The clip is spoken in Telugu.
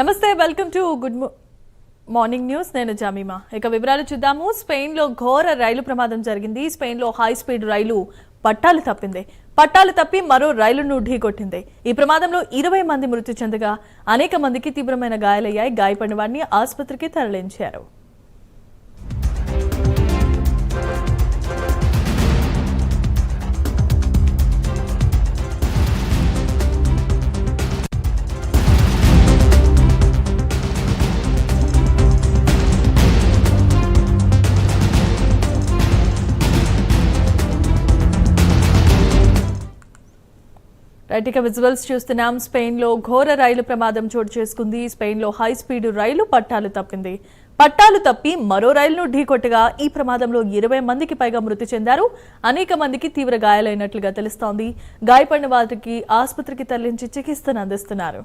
నమస్తే welcome to good morning news నేను జమీమా ఇక వివరాలు చూద్దాము స్పెయిన్ లో ఘోర రైలు ప్రమాదం జరిగింది స్పెయిన్ లో హై స్పీడ్ రైలు పట్టాలు తప్పి మరో రైలును ఢీకొట్టింది ఈ ప్రమాదంలో 20 మంది మృతి చెందగా అనేక మందికి తీవ్రమైన గాయాలయ్యాయి గాయపడిన వారిని ఆసుపత్రికి తరలించారు రైట్ విజువల్స్ చూస్తున్నాం స్పెయిన్ లో ఘోర రైలు ప్రమాదం చోటు చేసుకుంది స్పెయిన్ లో హై స్పీడ్ రైలు పట్టాలు తప్పి మరో రైలును ఢీకొట్టగా ఈ ప్రమాదంలో 20 మందికి పైగా మృతి చెందారు అనేక మందికి తీవ్ర గాయాలైనట్లుగా తెలుస్తోంది గాయపడిన వారికి ఆసుపత్రికి తరలించి చికిత్సను అందిస్తున్నారు